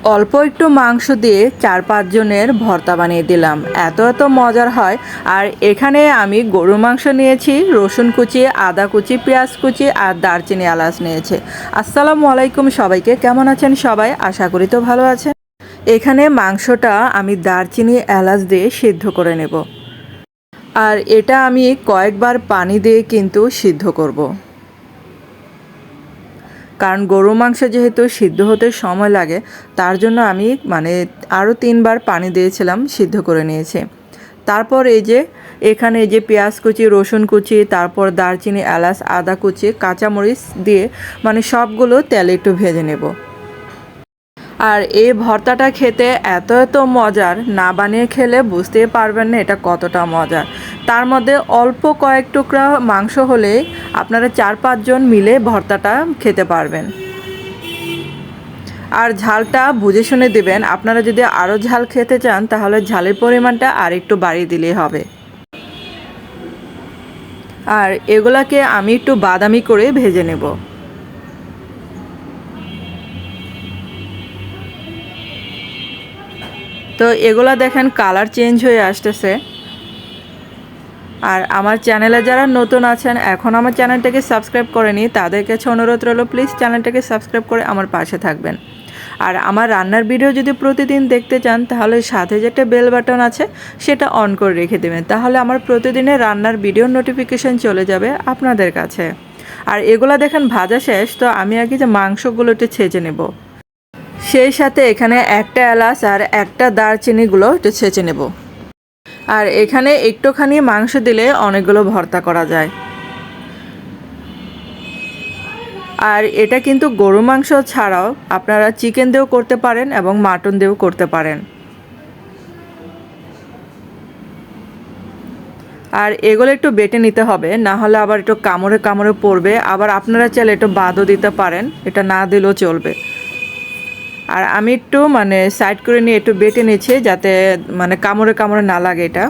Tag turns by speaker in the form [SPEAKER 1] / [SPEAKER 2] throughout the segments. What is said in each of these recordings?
[SPEAKER 1] অল্প একটু মাংস দিয়ে 4-5 জনের ভর্তা বানিয়ে দিলাম। এত মজার হয়। আর এখানে আমি গরুর মাংস নিয়েছি, রসুন কুচি, আদা কুচি, পেঁয়াজ কুচি আর দারচিনি এলাচ নিয়েছি। আসসালামু আলাইকুম সবাইকে, কেমন আছেন সবাই? আশা করি তো ভালো আছেন। এখানে মাংসটা আমি দারচিনি এলাচ দিয়ে সিদ্ধ করে নেব। আর এটা আমি কয়েকবার পানি দিয়ে কিন্তু সিদ্ধ করব। কারণ গরু মাংস যেহেতু সিদ্ধ হতে সময় লাগে, তার জন্য আমি আরও 3বার পানি দিয়েছিলাম, সিদ্ধ করে নিয়েছি। তারপর এখানে পেঁয়াজ কুচি, রসুন কুচি, তারপর দারচিনি, এলাচ, আদা কুচি, কাঁচামরিচ দিয়ে সবগুলো তেলে একটু ভেজে নেব। আর এই ভর্তাটা খেতে এত মজার, না বানিয়ে খেলে বুঝতেই পারবেন না এটা কতটা মজার। তার মধ্যে অল্প কয়েক টুকরা মাংস হলেই আপনারা 4-5 জন মিলে ভর্তাটা খেতে পারবেন। আর ঝালটা বুঝে শুনে দেবেন। আপনারা যদি আরও ঝাল খেতে চান তাহলে ঝালের পরিমাণটা আর একটু বাড়িয়ে দিলেই হবে। আর এগুলাকে আমি একটু বাদামি করে ভেজে নেব। তো এগুলা দেখেন কালার চেঞ্জ হয়ে আসতেছে। আর আমার চ্যানেলে যারা নতুন আছেন, এখন আমার চ্যানেলটাকে সাবস্ক্রাইব করেনি, তাদের কাছে অনুরোধ রইল প্লিজ চ্যানেলটাকে সাবস্ক্রাইব করে আমার পাশে থাকবেন। আর আমার রান্নার ভিডিও যদি প্রতিদিন দেখতে চান তাহলে সাথে যেটা বেল বাটন আছে সেটা অন করে রেখে দেবেন, তাহলে আমার প্রতিদিনের রান্নার ভিডিওর নোটিফিকেশন চলে যাবে আপনাদের কাছে। আর এগুলা দেখেন ভাজা শেষ, তো আমি আগে মাংসগুলো একটু ছেঁচে নেব। সেই সাথে এখানে একটা এলাচ আর একটা দারচিনিগুলো একটু ছেঁচে নেব। আর এখানে একটুখানি মাংস দিলে অনেকগুলো ভর্তা করা যায়। আর এটা কিন্তু গরু মাংস ছাড়াও আপনারা চিকেন দিয়েও করতে পারেন এবং মাটন দিয়েও করতে পারেন। আর এগুলো একটু বেটে নিতে হবে, না হলে আবার একটু কামড়ে পড়বে। আবার আপনারা চাইলে একটু বাদও দিতে পারেন, এটা না দিলেও চলবে। আর আমি একটু সাইড করে নিয়ে একটু বেটে নিচ্ছি, যাতে কামড়ে না লাগে এটা।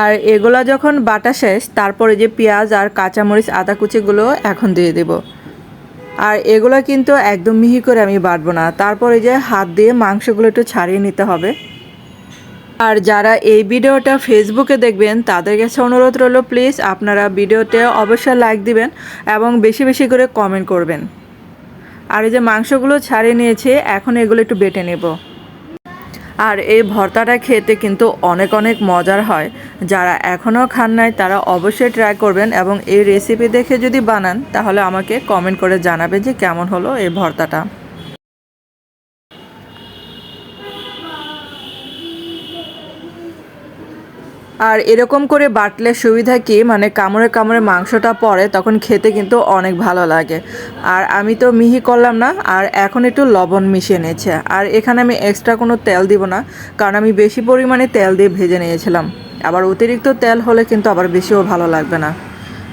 [SPEAKER 1] আর এগুলা যখন বাটা শেষ, তারপরে পেঁয়াজ আর কাঁচামরিচ, আদা কুচিগুলো এখন দিয়ে দেব। আর এগুলো কিন্তু একদম মিহি করে আমি বাটবো না, তারপরে হাত দিয়ে মাংসগুলো একটু ছাড়িয়ে নিতে হবে। আর যারা এই ভিডিওটা ফেসবুকে দেখবেন তাদের কাছে অনুরোধ রইল প্লিজ আপনারা ভিডিওতে অবশ্যই লাইক দিবেন এবং বেশি করে কমেন্ট করবেন। আর মাংসগুলো ছাড়িয়ে নিয়েছি, এখন এগুলো একটু বেটে নেব। আর এই ভর্তাটা খেতে কিন্তু অনেক মজার হয়। যারা এখনও খান নাই তারা অবশ্যই ট্রাই করবেন এবং এই রেসিপি দেখে যদি বানান তাহলে আমাকে কমেন্ট করে জানাবেন যে কেমন হলো এই ভর্তাটা। আর এরকম করে বাটলে সুবিধা কি, কামড়ে মাংসটা পড়ে, তখন খেতে কিন্তু অনেক ভালো লাগে। আর আমি তো মিহি করলাম না, আর এখন একটু লবণ মিশিয়ে নিয়েছে। আর এখানে আমি এক্সট্রা কোনো তেল দিব না, কারণ আমি বেশি পরিমাণে তেল দিয়ে ভেজে নিয়েছিলাম। আবার অতিরিক্ত তেল হলে কিন্তু আবার বেশিও ভালো লাগবে না।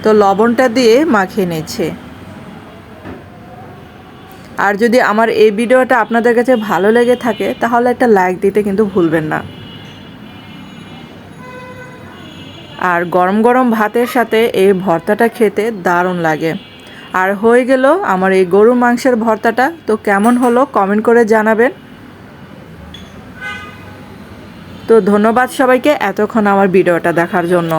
[SPEAKER 1] তো লবণটা দিয়ে মাখিয়ে নিচ্ছে। আর যদি আমার এই ভিডিওটা আপনাদের কাছে ভালো লেগে থাকে তাহলে একটা লাইক দিতে কিন্তু ভুলবেন না। আর গরম ভাতের সাথে এই ভর্তাটা খেতে দারুণ লাগে। আর হয়ে গেল আমার এই গরু মাংসের ভর্তাটা। তো কেমন হলো কমেন্ট করে জানাবেন। তো ধন্যবাদ সবাইকে এতক্ষণ আমার ভিডিওটা দেখার জন্য।